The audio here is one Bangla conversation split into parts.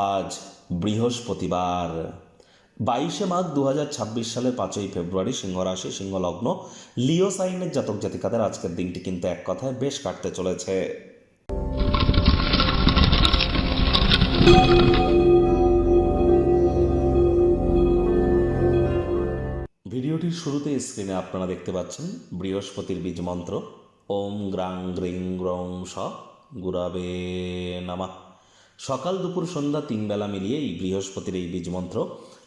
আজ বৃহস্পতিবার 22শে মাঘ 2026 সালের 5ই ফেব্রুয়ারি, সিংহ রাশি, সিংহ লগ্ন, লিও সাইনের জাতক জাতিকাদের আজকের দিনটি কিন্তু এক কথায় বেশ কাটতে চলেছে। ভিডিওটির শুরুতে স্ক্রিনে আপনারা দেখতে পাচ্ছেন বৃহস্পতির বীজ মন্ত্র ওম গ্রাং গ্রিং গ্রং স গুরাবে নামা। সকাল দুপুর সন্ধ্যা 3 বেলা মিলিয়ে এই বৃহস্পতির এই বীজ মন্ত্র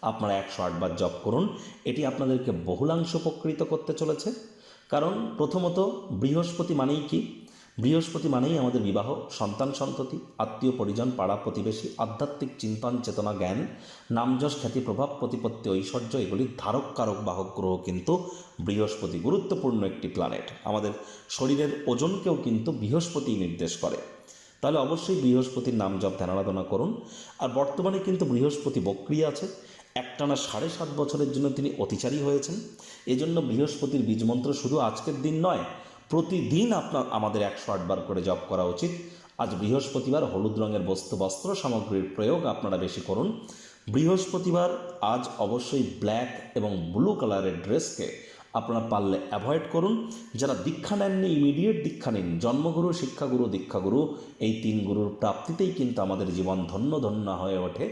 আপনারা 108 বার জপ করুন। এটি আপনাদেরকে বহুলাংশ উপকৃত করতে চলেছে। কারণ প্রথমত বৃহস্পতি মানেই কি? বৃহস্পতি মানেই আমাদের বিবাহ, সন্তান সন্ততি, আত্মীয় পরিজন, পাড়া প্রতিবেশী, আধ্যাত্মিক চিন্তন চেতনা, জ্ঞান, নামযশ, খ্যাতি, প্রভাব, প্রতিপত্তি, ঐশ্বর্য, এগুলির ধারক কারক বাহক গ্রহ কিন্তু বৃহস্পতি। গুরুত্বপূর্ণ একটি প্ল্যানেট, আমাদের শরীরের ওজনকেও কিন্তু বৃহস্পতি নির্দেশ করে। তাহলে অবশ্যই বৃহস্পতির নাম জপ ধ্যান আরাধনা করুন। আর বর্তমানে কিন্তু বৃহস্পতি বক্রী আছে, একটানা 7.5 বছরের জন্য তিনি অতিচারী হয়েছেন। এজন্য বৃহস্পতির বীজমন্ত্র শুধু আজকের দিন নয়, প্রতিদিন আমাদের 108 বার করে জপ করা উচিত। আজ বৃহস্পতিবার, হলুদ রঙের বস্ত্র সামগ্রীর প্রয়োগ আপনারা বেশি করুন। বৃহস্পতিবার আজ অবশ্যই ব্ল্যাক এবং ব্লু কালারের ড্রেসকে আপনারা পারলে অ্যাভয়েড করুন। যারা দীক্ষা নেননি, ইমিডিয়েট দীক্ষা নিন। জন্মগুরু, শিক্ষাগুরু, দীক্ষাগুরু, এই 3 গুরুর প্রাপ্তিতেই কিন্তু আমাদের জীবন ধন্য ধন্য হয়ে ওঠে।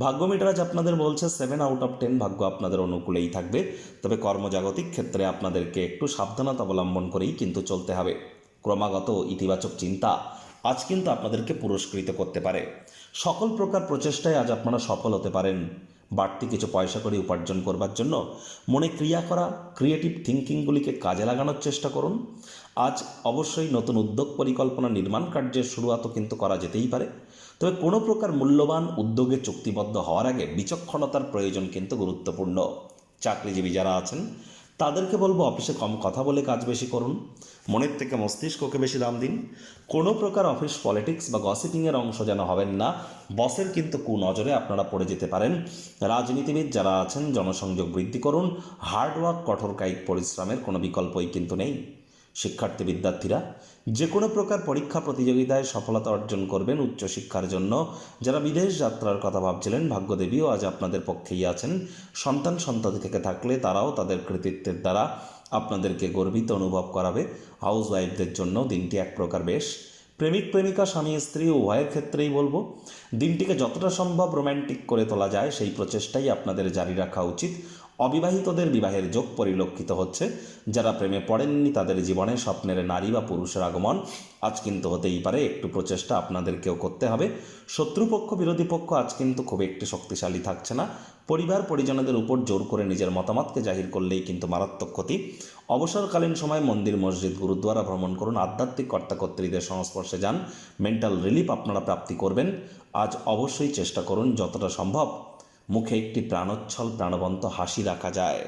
ভাগ্য মিটারাজ আপনাদের বলছে 7 আউট অফ 10 ভাগ্য আপনাদের অনুকূলেই থাকবে। তবে কর্মজাগতিক ক্ষেত্রে আপনাদেরকে একটু সাবধানতা অবলম্বন করেই কিন্তু চলতে হবে। ক্রমাগত ইতিবাচক চিন্তা আজ কিন্তু আপনাদেরকে পুরস্কৃত করতে পারে। সকল প্রকার প্রচেষ্টায় আজ আপনারা সফল হতে পারেন। বাড়তি কিছু পয়সা করে উপার্জন করবার জন্য মনে ক্রিয়া করা, ক্রিয়েটিভ থিঙ্কিংগুলিকে কাজে লাগানোর চেষ্টা করুন। আজ অবশ্যই নতুন উদ্যোগ পরিকল্পনা নির্মাণ কার্যের শুরুয়াতও কিন্তু করা যেতেই পারে। তবে কোনো প্রকার মূল্যবান উদ্যোগে চুক্তিবদ্ধ হওয়ার আগে বিচক্ষণতার প্রয়োজন কিন্তু গুরুত্বপূর্ণ। চাকরিজীবী যারা আছেন তাদেরকে বলবো অফিসে কম কথা বলে কাজ বেশি করুন, মনের থেকে মস্তিষ্ককে বেশি দাম দিন। কোনো প্রকার অফিস পলিটিক্স বা গসিপিংয়ের অংশ যেন হবেন না, বসের কিন্তু কুনজরে আপনারা পড়ে যেতে পারেন। রাজনীতিবিদ যারা আছেন জনসংযোগ বৃদ্ধি করুন। হার্ডওয়ার্ক, কঠোর কায়িক পরিশ্রমের কোনো বিকল্পই কিন্তু নেই। শিক্ষার্থী বিদ্যার্থীরা যে কোনো প্রকার পরীক্ষা প্রতিযোগিতায় সফলতা অর্জন করবেন উচ্চশিক্ষার জন্য। যারা বিদেশ যাত্রার কথা ভাবছিলেন, ভাগ্যদেবীও আজ আপনাদের পক্ষেই আছেন। সন্তান সন্ততি থেকে থাকলে তারাও তাদের কৃতিত্বের দ্বারা আপনাদেরকে গর্বিত অনুভব করাবে। হাউস ওয়াইফদের জন্য দিনটি এক প্রকার বেশ। প্রেমিক প্রেমিকা, স্বামী স্ত্রী উভয়ের ক্ষেত্রেই বলবো দিনটিকে যতটা সম্ভব রোম্যান্টিক করে তোলা যায় সেই প্রচেষ্টাই আপনাদের জারি রাখা উচিত। অবিবাহিতদের বিবাহের যোগ পরিলক্ষিত হচ্ছে। যারা প্রেমে পড়েননি তাদের জীবনে স্বপ্নের নারী বা পুরুষের আগমন আজ কিন্তু হতেই পারে। একটু প্রচেষ্টা আপনাদেরকেও করতে হবে। শত্রুপক্ষ, বিরোধী পক্ষ আজ কিন্তু খুব একটি শক্তিশালী থাকছে না। পরিবার পরিজনদের উপর জোর করে নিজের মতামতকে জাহির করলেই কিন্তু মারাত্মক ক্ষতি। অবসরকালীন সময় মন্দির, মসজিদ, গুরুদ্বারা ভ্রমণ করুন। আধ্যাত্মিক কর্তাকর্ত্রীদের সংস্পর্শে যান, মেন্টাল রিলিফ আপনারা প্রাপ্তি করবেন। আজ অবশ্যই চেষ্টা করুন যতটা সম্ভব মুখে একটি প্রাণোচ্ছল প্রাণবন্ত হাসি রাখা যায়।